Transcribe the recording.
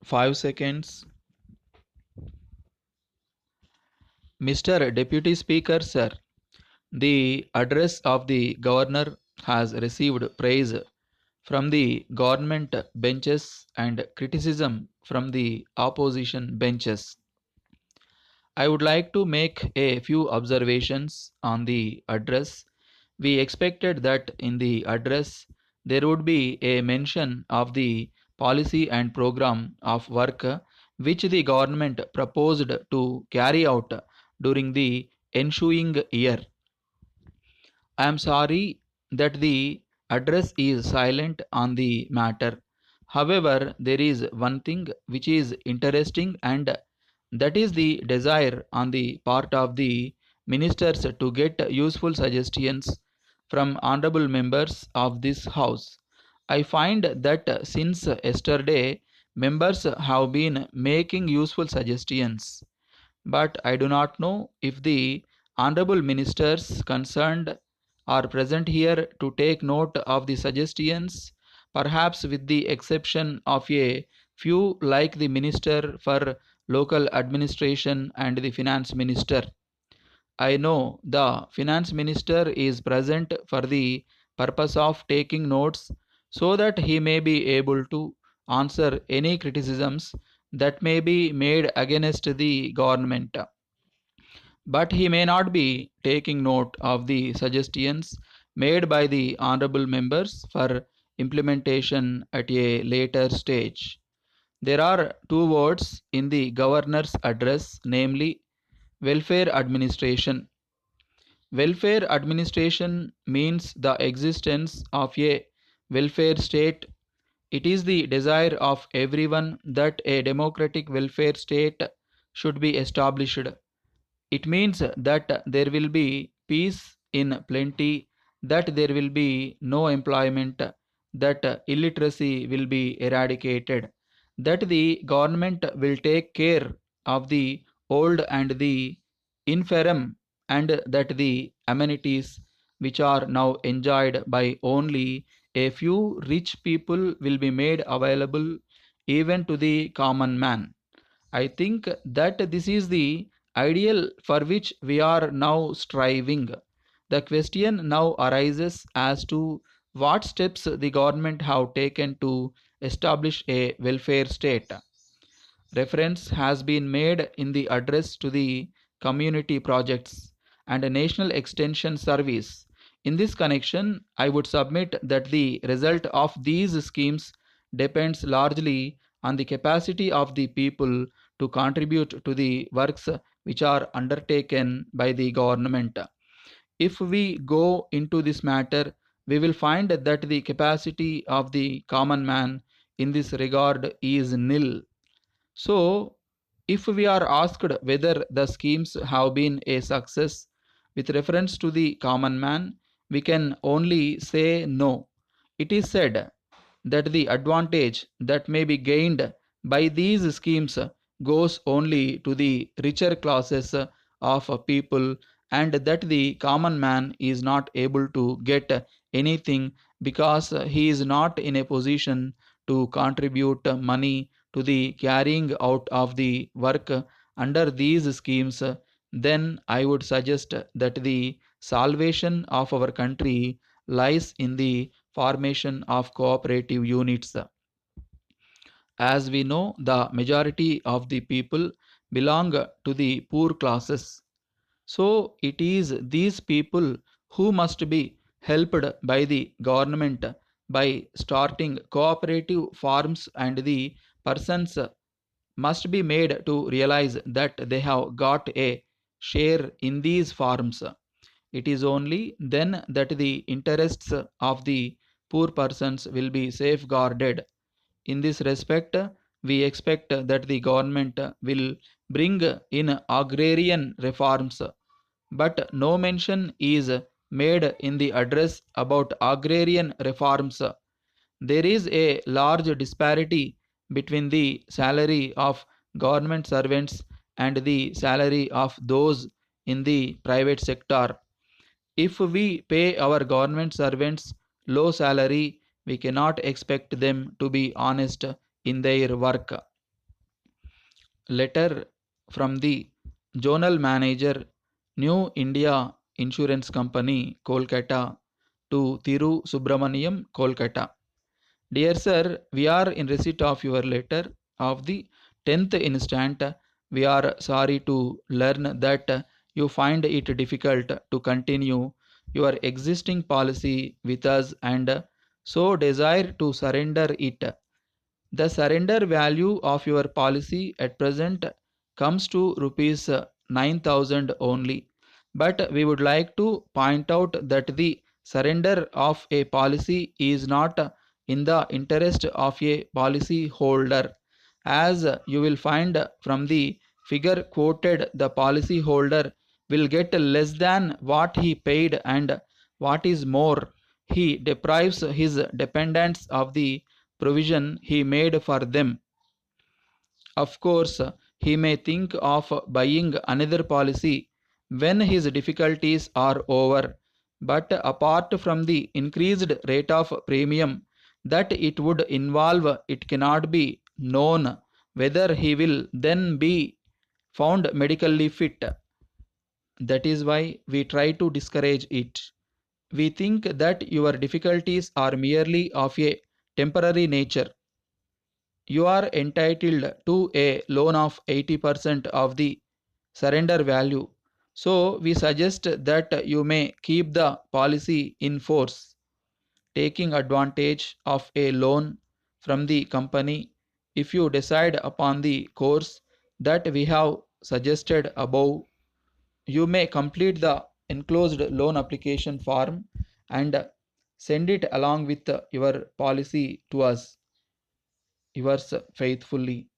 5 seconds. Mr. Deputy Speaker, sir, the address of the Governor has received praise from the government benches and criticism from the opposition benches. I would like to make a few observations on the address. We expected that in the address there would be a mention of the policy and program of work which the government proposed to carry out during the ensuing year. I am sorry that the address is silent on the matter. However, there is one thing which is interesting, and that is the desire on the part of the ministers to get useful suggestions from honorable members of this house. I find that since yesterday, members have been making useful suggestions, but I do not know if the honorable ministers concerned are present here to take note of the suggestions, perhaps with the exception of a few like the Minister for Local Administration and the Finance Minister. I know the Finance Minister is present for the purpose of taking notes so that he may be able to answer any criticisms that may be made against the government, but he may not be taking note of the suggestions made by the honorable members for implementation at a later stage. There are two words in the governor's address, namely welfare administration. Welfare administration means the existence of a welfare state. It is the desire of everyone that a democratic welfare state should be established. It means that there will be peace in plenty, that there will be no employment, that illiteracy will be eradicated, that the government will take care of the old and the infirm, and that the amenities which are now enjoyed by only a few rich people will be made available even to the common man. I think that this is the ideal for which we are now striving. The question now arises as to what steps the government have taken to establish a welfare state. Reference has been made in the address to the community projects and a national extension service. In this connection, I would submit that the result of these schemes depends largely on the capacity of the people to contribute to the works which are undertaken by the government. If we go into this matter, we will find that the capacity of the common man in this regard is nil. So, if we are asked whether the schemes have been a success with reference to the common man, we can only say no. It is said that the advantage that may be gained by these schemes goes only to the richer classes of people, and that the common man is not able to get anything because he is not in a position to contribute money to the carrying out of the work under these schemes. Then I would suggest that the salvation of our country lies in the formation of cooperative units. As we know, the majority of the people belong to the poor classes. So it is these people who must be helped by the government by starting cooperative farms, and the persons must be made to realize that they have got a share in these farms. It is only then that the interests of the poor persons will be safeguarded. In this respect, we expect that the government will bring in agrarian reforms, but no mention is made in the address about agrarian reforms. There is a large disparity between the salary of government servants and the salary of those in the private sector. If we pay our government servants low salary, we cannot expect them to be honest in their work. letter from the Zonal Manager, New India Insurance Company, Kolkata, to Thiru Subramaniam, Kolkata. Dear sir, we are in receipt of your letter of the 10th instant. We are sorry to learn that you find it difficult to continue your existing policy with us and so desire to surrender it. The surrender value of your policy at present comes to rupees 9,000 only. But we would like to point out that the surrender of a policy is not in the interest of a policy holder. As you will find from the figure quoted, the policy holder will get less than what he paid, and what is more, he deprives his dependents of the provision he made for them. Of course, he may think of buying another policy when his difficulties are over, but apart from the increased rate of premium that it would involve, it cannot be known whether he will then be found medically fit. That is why we try to discourage it. We think that your difficulties are merely of a temporary nature. You are entitled to a loan of 80% of the surrender value. So, we suggest that you may keep the policy in force, taking advantage of a loan from the company. If you decide upon the course that we have suggested above, you may complete the enclosed loan application form and send it along with your policy to us. Yours faithfully,